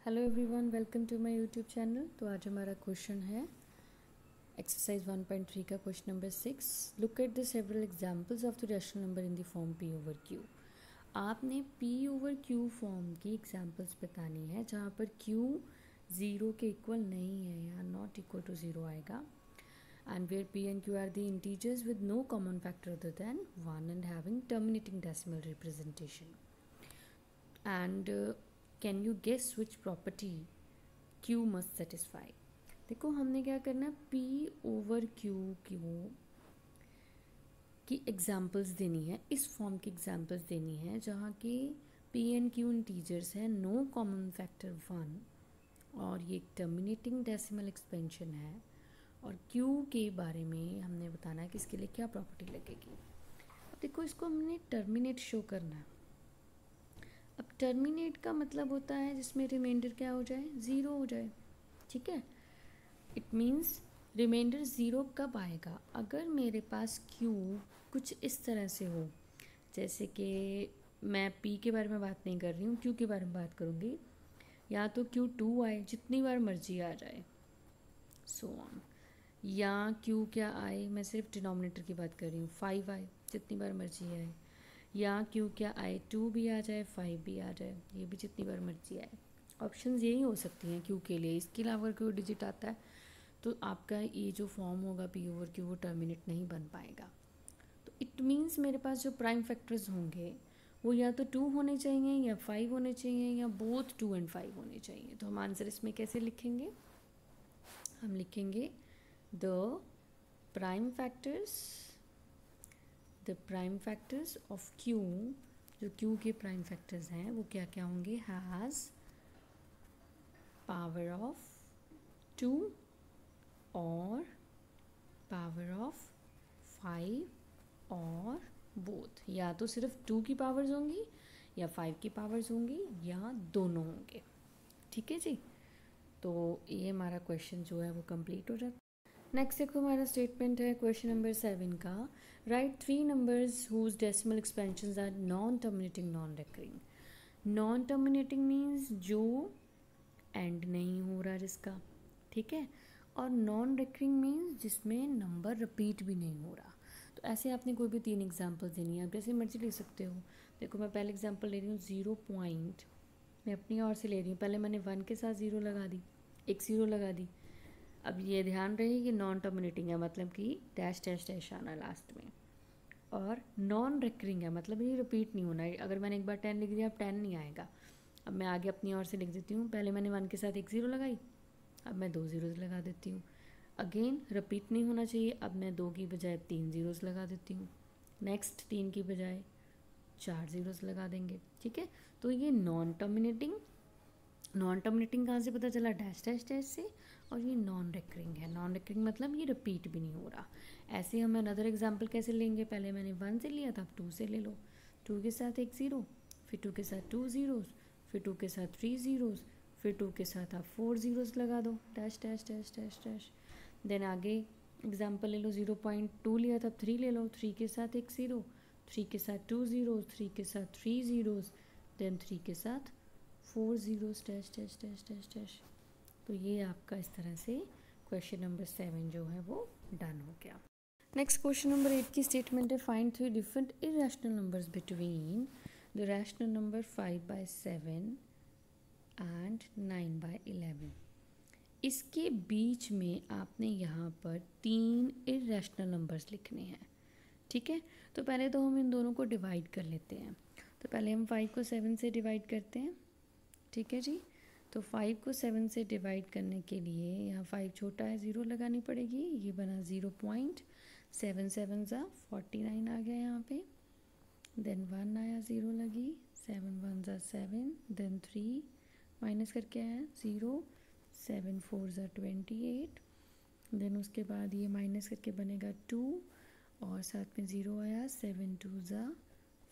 Hello everyone, welcome to my YouTube channel. तो आज हमारा क्वेश्चन है एक्सरसाइज 1.3 का question number 6। Look at the several examples of the rational number in the form p over q। आपने p over q form की examples बतानी है जहाँ पर q 0 के इक्वल नहीं है या नॉट इक्वल टू 0 आएगा, and where p and q are the integers with no common factor other than 1 and having terminating decimal representation. And can you guess which property q must satisfy? देखो हमने क्या करना है, p over q की examples देनी है, इस form की एग्जाम्पल्स देनी है जहाँ के p एंड q इंटीजर्स है, नो कॉमन फैक्टर 1 और ये टर्मिनेटिंग डेसिमल एक्सपेंशन है, और q के बारे में हमने बताना है कि इसके लिए क्या प्रॉपर्टी लगेगी। अब देखो इसको हमने टर्मिनेट शो करना है। अब टर्मिनेट का मतलब होता है जिसमें रिमाइंडर क्या हो जाए, ज़ीरो हो जाए। ठीक है, इट मीन्स रिमाइंडर ज़ीरो कब आएगा, अगर मेरे पास q कुछ इस तरह से हो, जैसे कि मैं p के बारे में बात नहीं कर रही हूँ, q के बारे में बात करूँगी। या तो q2 आए, जितनी बार मर्जी आ जाए, सो ऑन, या q क्या आए, मैं सिर्फ डिनोमिनेटर की बात कर रही हूँ, 5 आए, जितनी बार मर्जी आए, या q क्या आए, 2 भी आ जाए, 5 भी आ जाए, ये भी जितनी बार मर्जी आए। ऑप्शंस यही हो सकती हैं q के लिए। इसके अलावा अगर कोई डिजिट आता है तो आपका ये जो फॉर्म होगा p ओवर q वो टर्मिनेट नहीं बन पाएगा। तो इट मीन्स मेरे पास जो प्राइम फैक्टर्स होंगे वो या तो 2 होने चाहिए या 5 होने चाहिए या बोथ 2 एंड 5 होने चाहिए। तो हम आंसर इसमें कैसे लिखेंगे, हम लिखेंगे the prime factors of q, जो q के प्राइम फैक्टर्स हैं वो क्या क्या होंगे, हैज़ पावर ऑफ 2 और पावर ऑफ 5 और बोथ, या तो सिर्फ 2 की पावर्स होंगी या 5 की पावर्स होंगी या दोनों होंगे। ठीक है जी, तो ये हमारा क्वेश्चन जो है वो कंप्लीट हो जाता है। नेक्स्ट देखो हमारा स्टेटमेंट है क्वेश्चन नंबर 7 का, write 3 numbers whose decimal expansions are non terminating non recurring. Non terminating means जो एंड नहीं हो रहा जिसका, ठीक है, और नॉन रिकरिंग मीन्स जिसमें नंबर रिपीट भी नहीं हो रहा। तो ऐसे आपने कोई भी 3 एग्जाम्पल देनी है, आप जैसे मर्जी ले सकते हो। देखो मैं पहले एग्जाम्पल ले रही हूँ 0 पॉइंट, मैं अपनी ओर से ले रही हूँ, पहले मैंने 1 के साथ 0 लगा दी, एक 0 लगा दी। अब ये ध्यान रहे कि नॉन टर्मिनेटिंग है, मतलब कि डैश डैश डैश आना लास्ट में, और नॉन रिकरिंग है मतलब ये रिपीट नहीं होना है। अगर मैंने एक बार 10 लिख दिया अब 10 नहीं आएगा। अब मैं आगे अपनी ओर से लिख देती हूँ, पहले मैंने 1 के साथ एक 0 लगाई, अब मैं 2 ज़ीरोज़ लगा देती हूँ। अगेन रिपीट नहीं होना चाहिए, अब मैं 2 की बजाय 3 ज़ीरोज़ लगा देती हूँ। नेक्स्ट 3 की बजाय 4 ज़ीरोज़ लगा देंगे। ठीक है, तो ये नॉन टर्मिनेटिंग कहाँ से पता चला, डैश डैश डैश से, और ये नॉन रिकरिंग है। नॉन रिकरिंग मतलब ये रिपीट भी नहीं हो रहा। ऐसे हम अनदर एग्जांपल कैसे लेंगे, पहले मैंने 1 से लिया था, अब 2 से ले लो, 2 के साथ एक 0, फिर 2 के साथ 2 ज़ीरोज़, फिर 2 के साथ 3 ज़ीरोज़, फिर 2 के साथ आप 4 ज़ीरोज़ लगा दो, dash dash dash dash dash. Then आगे एग्जांपल ले लो, 0.2 लिया था, अब 3 ले लो, 3 के साथ एक 0, 3 के साथ 2 ज़ीरोज़, 3 के साथ 3 ज़ीरोज़, देन 3 के साथ 4 zeros, dash dash dash dash dash. तो ये आपका इस तरह से क्वेश्चन नंबर 7 जो है वो डन हो गया। नेक्स्ट क्वेश्चन नंबर 8 की स्टेटमेंट है, find 3 different irrational numbers between the rational number 5/7 and 9/11। इसके बीच में आपने यहाँ पर 3 इरेशनल नंबर्स लिखने हैं। ठीक है, तो पहले तो हम इन दोनों को डिवाइड कर लेते हैं। तो पहले हम 5 को 7 से डिवाइड करते हैं। ठीक है जी, तो 5 को 7 से डिवाइड करने के लिए यहाँ 5 छोटा है, 0 लगानी पड़ेगी, ये बना 0.7 7 ज़ा 49 आ गया यहाँ पे, देन 1 आया, 0 लगी, 7 1 ज़ा 7, देन 3 माइनस करके आया 0, 7 4 ज़ा 28, देन उसके बाद ये माइनस करके बनेगा 2, और साथ में 0 आया, 7 2 ज़ा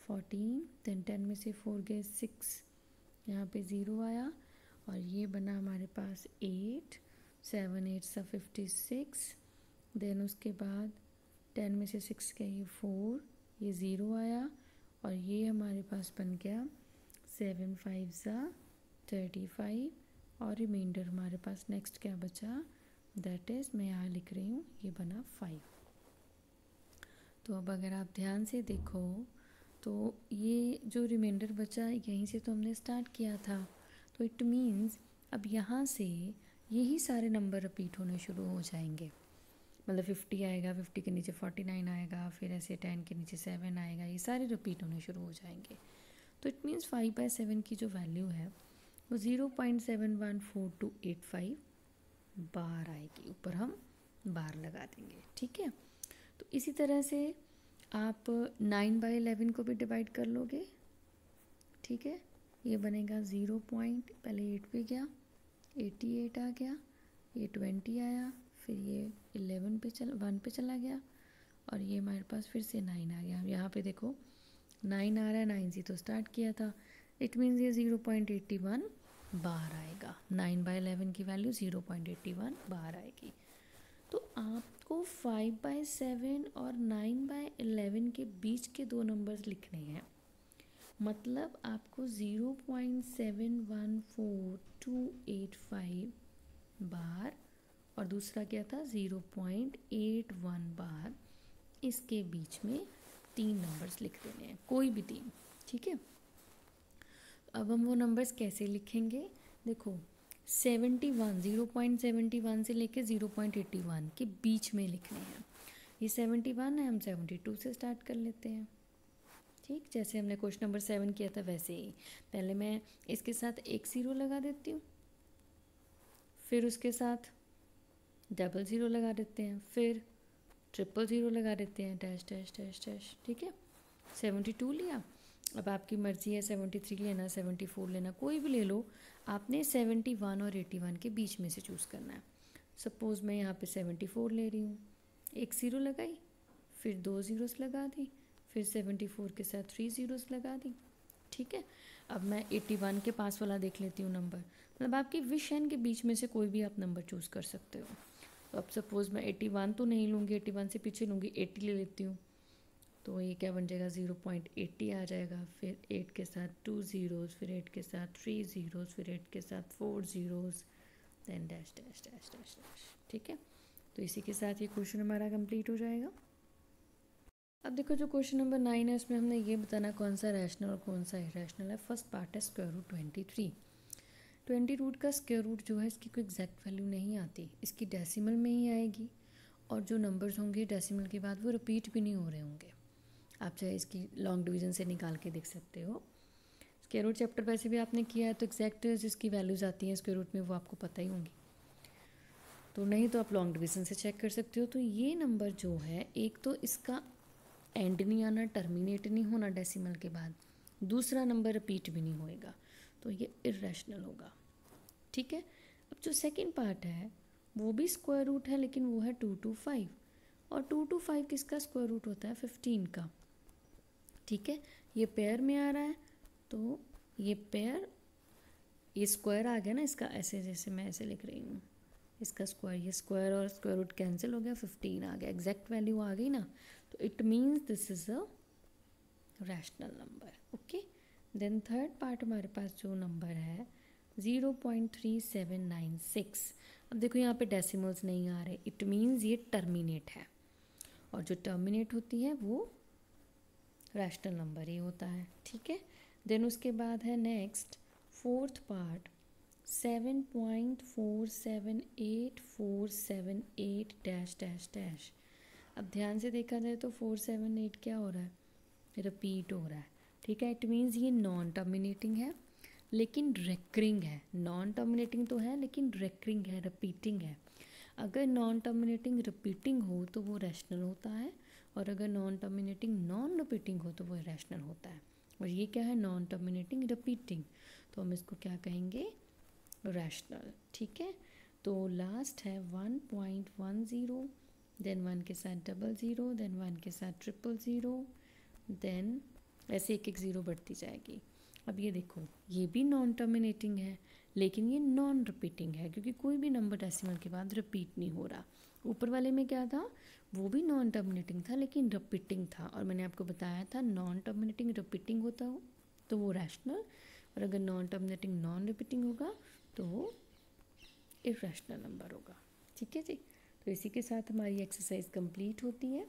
14, देन 10 में से 4 गए 6, यहाँ पे 0 आया, और ये बना हमारे पास 8, 7 8 सा 56, देन उसके बाद 10 में से 6 गए ये 4, ये 0 आया, और ये हमारे पास बन गया 7 5 सा 35, और रिमाइंडर हमारे पास नेक्स्ट क्या बचा, दैट इज़ मैं यहाँ लिख रही हूँ, ये बना 5। तो अब अगर आप ध्यान से देखो तो ये जो रिमाइंडर बचा यहीं से तो हमने स्टार्ट किया था, तो इट मीन्स अब यहाँ से यही सारे नंबर रिपीट होने शुरू हो जाएंगे। मतलब 50 आएगा, 50 के नीचे 49 आएगा, फिर ऐसे 10 के नीचे 7 आएगा, ये सारे रिपीट होने शुरू हो जाएंगे। तो इट मीन्स 5/7 की जो वैल्यू है वो 0.71485 बार आएगी। ऊपर हम बार लगा देंगे, ठीक है। तो इसी तरह से आप 9/11 को भी डिवाइड कर लोगे, ठीक है। ये बनेगा 0. पहले 8 पे गया, 88 आ गया, ये 20 आया, फिर ये 11 पे 1 पे चला गया, और ये हमारे पास फिर से 9 आ गया। यहाँ पे देखो 9 आ रहा है, 9 से तो स्टार्ट किया था, इट मीन्स ये 0.81 बार आएगा। 9/11 की वैल्यू 0.81 बार आएगी। तो आपको 5/7 और 9/11 के बीच के दो नंबर्स लिखने हैं। मतलब आपको 0.714285 बार और दूसरा क्या था 0.81 बार, इसके बीच में 3 नंबर्स लिख देने हैं, कोई भी 3, ठीक है। अब हम वो नंबर्स कैसे लिखेंगे, देखो 71 0.71 से लेके 0.81 के बीच में लिखने हैं। ये 71 है, हम 72 से स्टार्ट कर लेते हैं, ठीक। जैसे हमने क्वेश्चन नंबर 7 किया था वैसे ही। पहले मैं इसके साथ एक 0 लगा देती हूँ, फिर उसके साथ 00 लगा देते हैं, फिर 000 लगा देते हैं, डैश डैश डैश डैश, ठीक है। 72 लिया। अब आपकी मर्ज़ी है 73 लेना, 74 लेना, कोई भी ले लो। आपने 71 और 81 के बीच में से चूज़ करना है। सपोज़ मैं यहाँ पे 74 ले रही हूँ, एक 0 लगाई, फिर 2 ज़ीरोस लगा दी, फिर 74 के साथ 3 ज़ीरोस लगा दी, ठीक है। अब मैं 81 के पास वाला देख लेती हूँ नंबर, मतलब आपकी विश एन के बीच में से कोई भी आप नंबर चूज़ कर सकते हो। तो अब सपोज़ मैं 81 तो नहीं लूँगी, 81 से पीछे लूँगी, 80 ले लेती हूँ। तो ये क्या बन जाएगा 0.80 आ जाएगा, फिर 8 के साथ 2 ज़ीरोज़, फिर 8 के साथ 3 ज़ीरोज़, फिर 8 के साथ 4 zeros, then dash dash dash dash dash, ठीक है। तो इसी के साथ ये क्वेश्चन हमारा कंप्लीट हो जाएगा। अब देखो जो क्वेश्चन नंबर 9 है उसमें हमने ये बताना कौन सा रैशनल और कौन सा इरेशनल है। फर्स्ट पार्ट है स्क्वायर रूट 23। 20 रूट का स्क्वायर रूट जो है इसकी कोई एग्जैक्ट वैल्यू नहीं आती, इसकी डेसिमल में ही आएगी, और जो नंबर्स होंगे डेसिमल के बाद वो रिपीट भी नहीं हो रहे होंगे। आप चाहे इसकी लॉन्ग डिवीज़न से निकाल के देख सकते हो। स्क्वायर रूट चैप्टर वैसे भी आपने किया है, तो एग्जैक्ट जिसकी वैल्यूज़ आती हैं स्क्वायर रूट में वो आपको पता ही होंगी, तो नहीं तो आप लॉन्ग डिवीज़न से चेक कर सकते हो। तो ये नंबर जो है, एक तो इसका एंड नहीं आना, टर्मिनेट नहीं होना डेसिमल के बाद, दूसरा नंबर रिपीट भी नहीं होएगा, तो ये इरेशनल होगा, ठीक है। अब जो सेकंड पार्ट है वो भी स्क्वायर रूट है, लेकिन वो है 2 to 5, और 2 to 5 किसका स्क्वायर रूट होता है 15 का, ठीक है। ये पेयर में आ रहा है, तो ये पेयर, ये स्क्वायर आ गया ना इसका, ऐसे जैसे मैं ऐसे लिख रही हूँ, इसका स्क्वायर, ये स्क्वायर और स्क्वायर रूट कैंसिल हो गया, 15 आ गया, एग्जैक्ट वैल्यू आ गई ना, तो it means this is a rational number, okay. Then third part हमारे पास जो नंबर है 0.3796। अब देखो यहाँ पे डेसिमल्स नहीं आ रहे, इट मीन्स ये टर्मिनेट है, और जो टर्मिनेट होती है वो रैशनल नंबर ही होता है, ठीक है। देन उसके बाद है next fourth part 7.478478 dash dash dash. अब ध्यान से देखा जाए तो 478 क्या हो रहा है, रिपीट हो रहा है, ठीक है। इट मीन्स ये नॉन टर्मिनेटिंग है लेकिन रेकरिंग है। नॉन टर्मिनेटिंग तो है लेकिन रेकरिंग है, रिपीटिंग है। अगर नॉन टर्मिनेटिंग रिपीटिंग हो तो वो रैशनल होता है, और अगर नॉन टर्मिनेटिंग नॉन रिपीटिंग हो तो वो इरेशनल होता है। और ये क्या है, नॉन टर्मिनेटिंग रिपीटिंग, तो हम इसको क्या कहेंगे, रैशनल, ठीक है। तो लास्ट है 1.10, देन 1 के साथ 00, देन 1 के साथ 000, देन ऐसे एक एक ज़ीरो बढ़ती जाएगी। अब ये देखो ये भी नॉन टर्मिनेटिंग है लेकिन ये नॉन रिपीटिंग है, क्योंकि कोई भी नंबर डेसिमल के बाद रिपीट नहीं हो रहा। ऊपर वाले में क्या था, वो भी नॉन टर्मिनेटिंग था लेकिन रिपीटिंग था, और मैंने आपको बताया था नॉन टर्मिनेटिंग रिपीटिंग होता हो तो वो रैशनल, और अगर नॉन टर्मिनेटिंग नॉन रिपीटिंग होगा तो वो इरेशनल नंबर होगा। ठीक है जी, तो इसी के साथ हमारी एक्सरसाइज कंप्लीट होती है।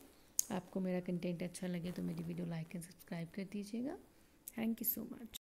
आपको मेरा कंटेंट अच्छा लगे तो मेरी वीडियो लाइक एंड सब्सक्राइब कर दीजिएगा। Thank you so much.